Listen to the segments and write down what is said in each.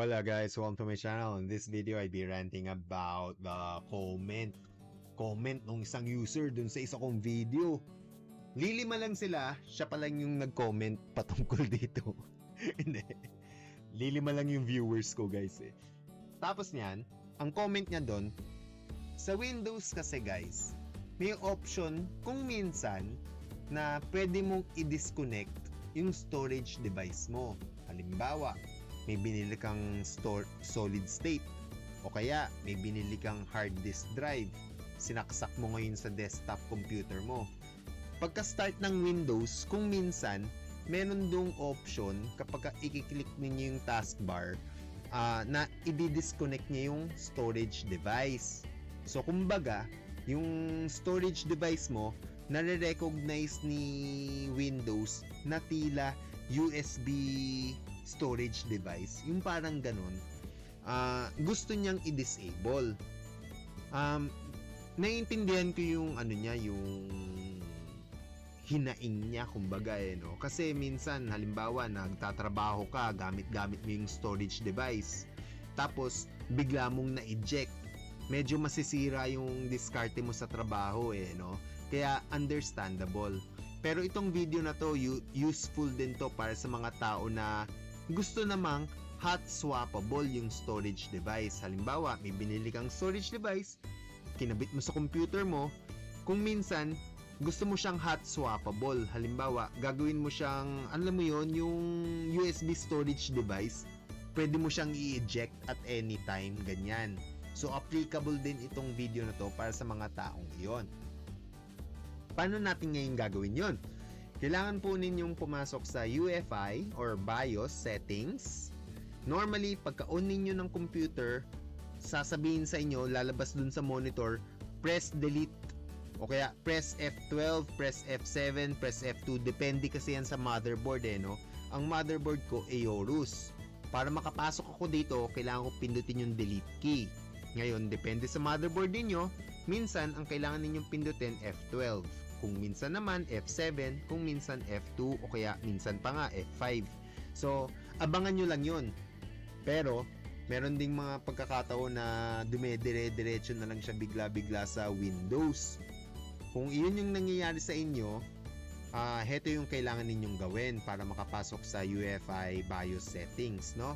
Hola guys, welcome to my channel. In this video, I'll be ranting about the comment ng isang user dun sa isa kong video. Lilima lang sila, siya pa lang yung nag-comment patungkol dito. Hindi. Lilima lang yung viewers ko guys eh. Tapos niyan, ang comment niya dun, sa Windows kasi guys, may option kung minsan na pwede mong i-disconnect yung storage device mo. Halimbawa, may binili kang solid state o kaya may binili kang hard disk drive, sinaksak mo ngayon sa desktop computer mo. Pagka-start ng Windows, kung minsan meron dong option kapag i-click ninyo yung taskbar na i-disconnect niya yung storage device. So kumbaga, yung storage device mo nare-recognize ni Windows na tila USB storage device, yung parang ganun, gusto niyang i-disable. Naiintindihan ko yung ano niya, yung hinaing niya kumbaga no? Kasi minsan halimbawa nagtatrabaho ka, gamit-gamit mo yung storage device, tapos bigla mong na-eject, medyo masisira yung diskarte mo sa trabaho no? Kaya understandable. Pero itong video na to, useful din to para sa mga tao na gusto namang hot swappable yung storage device. Halimbawa, may binili kang storage device, kinabit mo sa computer mo, kung minsan gusto mo siyang hot swappable. Halimbawa, gagawin mo siyang, alam mo yon, yung USB storage device, pwede mo siyang i-eject at any time, ganyan. So, applicable din itong video na to para sa mga taong iyon. Paano natin ngayon gagawin yon? Kailangan po ninyong pumasok sa UEFI or BIOS settings. Normally, pagka-on ninyo ng computer, sasabihin sa inyo, lalabas dun sa monitor, press delete. O kaya, press F12, press F7, press F2. Depende kasi yan sa motherboard no? Ang motherboard ko, Aorus. Para makapasok ako dito, kailangan ko pindutin yung delete key. Ngayon, depende sa motherboard ninyo, minsan, ang kailangan ninyong pindutin, F12. Kung minsan naman F7, kung minsan F2 o kaya minsan pa nga F5. So, abangan nyo lang yun. Pero, meron ding mga pagkakataon na dumedire-diretso na lang siya bigla-bigla sa Windows. Kung iyon yung nangyayari sa inyo, heto yung kailangan ninyong gawin para makapasok sa UEFI BIOS settings, no?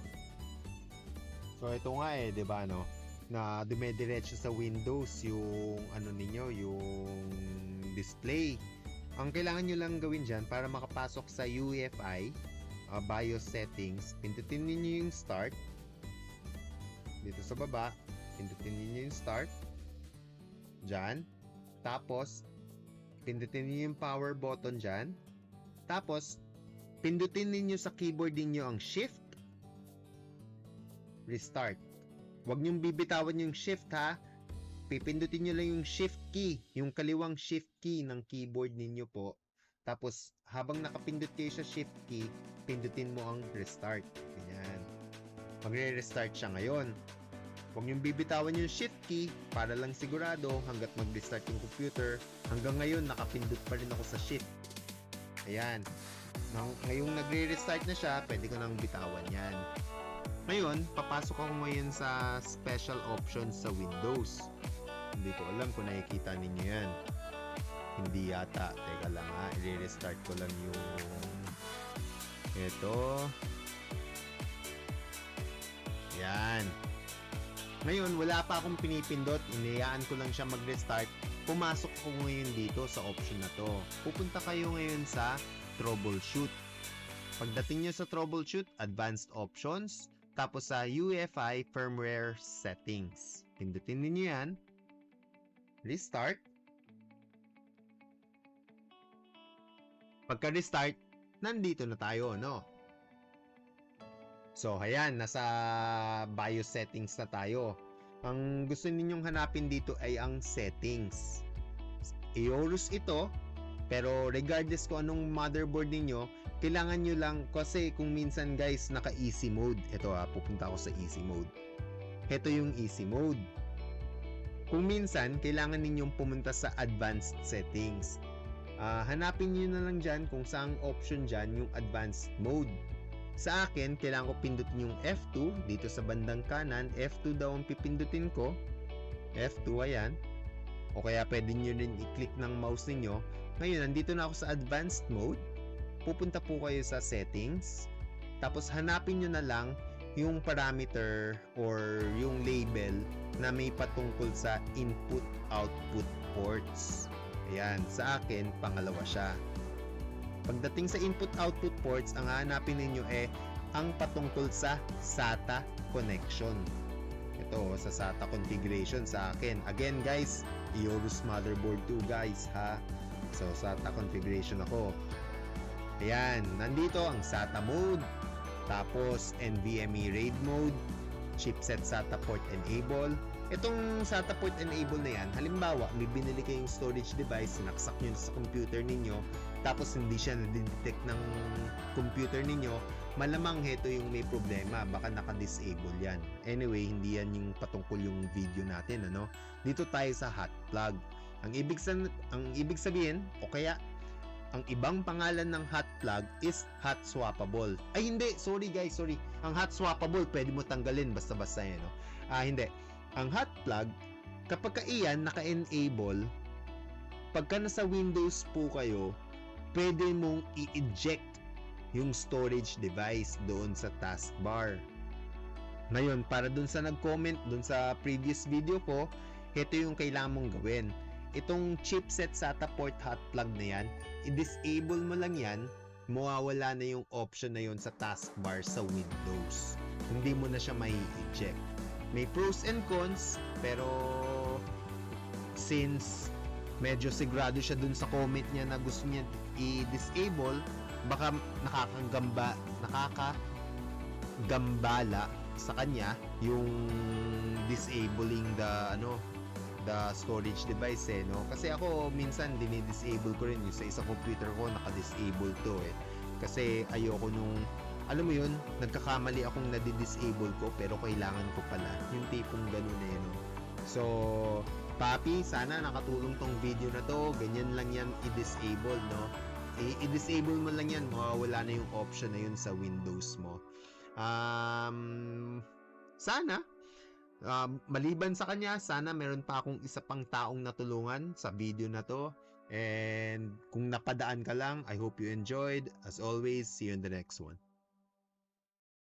So, ito nga di ba, no? Na dumediretso sa Windows yung ano ninyo, yung display. Ang kailangan nyo lang gawin dyan para makapasok sa UEFI BIOS settings, pindutin niyo yung start dito sa baba, pindutin niyo yung start dyan, tapos pindutin niyo yung power button dyan, tapos pindutin niyo sa keyboard niyo ang shift, restart. Huwag niyong bibitawan yung shift ha. Pipindutin nyo lang yung shift key, yung kaliwang shift key ng keyboard ninyo po. Tapos, habang nakapindot kayo sa shift key, pindutin mo ang restart. Ganyan. Magre-restart siya ngayon. Huwag niyong bibitawan yung shift key para lang sigurado hanggat mag-restart yung computer. Hanggang ngayon, nakapindot pa rin ako sa shift. Ayan. Ngayong nagre-restart na siya, pwede ko nang bitawan yan. Ngayon, papasok ako ngayon sa special options sa Windows. Hindi ko alam kung nakikita ninyo yan. Hindi yata. Teka lang i-restart ko lang yung ito. Yan. Ngayon, wala pa akong pinipindot. Inayaan ko lang siya mag-restart. Pumasok ako ngayon dito sa option na to. Pupunta kayo ngayon sa troubleshoot. Pagdating nyo sa troubleshoot, advanced options, tapos sa UEFI firmware settings. Pindutin niyo yan. Restart. Pagka-restart, nandito na tayo, no? So, ayan, nasa BIOS settings na tayo. Ang gusto ninyong hanapin dito ay ang settings. Aorus ito, pero regardless kung anong motherboard ninyo, kailangan nyo lang, kasi kung minsan guys, naka easy mode. Ito pupunta ako sa easy mode. Ito yung easy mode. Kung minsan, kailangan ninyong pumunta sa advanced settings. Hanapin nyo na lang dyan kung saang option dyan yung advanced mode. Sa akin, kailangan ko pindutin yung F2 dito sa bandang kanan. F2 daw ang pipindutin ko. F2, ayan. O kaya pwede nyo rin i-click ng mouse ninyo. Ngayon, nandito na ako sa advanced mode. Pupunta po kayo sa settings. Tapos hanapin nyo na lang yung parameter or yung label na may patungkol sa input-output ports. Ayan, sa akin, pangalawa siya. Pagdating sa input-output ports, ang hahanapin ninyo ang patungkol sa SATA connection. Ito, sa SATA configuration sa akin. Again guys, Iorus motherboard 2 guys ha. So, SATA configuration ako. Ayan, nandito ang SATA mode. Tapos, NVMe RAID mode. Chipset SATA port enable. Itong SATA port enable na yan, halimbawa, may binili kayong storage device, sinaksak nyo sa computer ninyo, tapos hindi siya na-detect ng computer ninyo, malamang heto yung may problema, baka naka-disable yan. Anyway, hindi yan yung patungkol yung video natin, ano? Dito tayo sa hot plug. Ang ibig sabihin, o kaya ang ibang pangalan ng hot plug is hot swappable. Ay hindi, sorry guys, sorry. Ang hot swappable, pwede mo tanggalin basta-basta yan, no? Hindi. Ang hot plug, kapag iyan naka-enable, pagka nasa Windows po kayo, pwede mong i-eject yung storage device doon sa taskbar. Ngayon, para doon sa nag-comment doon sa previous video ko, ito yung kailangan mong gawin. Itong chipset SATA port hot plug na yan, i-disable mo lang yan, mawawala na yung option na yon sa taskbar sa Windows. Hindi mo na siya mai-eject. May pros and cons, pero since medyo sigurado siya dun sa comment niya na gusto niya i-disable, baka nakakagambala sa kanya yung disabling the storage device no. Kasi ako minsan dinidisable ko rin yung sa isang computer ko, naka-disable to kasi ayoko nung alam mo yun, nagkakamali akong nadi-disable ko pero kailangan ko pala. Yung tipong ganun no. So, papi, sana nakatulong tong video na to. Ganyan lang yan i-disable, no? I-disable mo lang yan, mawawala na yung option na yun sa Windows mo. Sana, maliban sa kanya, sana meron pa akong isa pang taong natulungan sa video na to. And kung napadaan ka lang, I hope you enjoyed. As always, see you in the next one.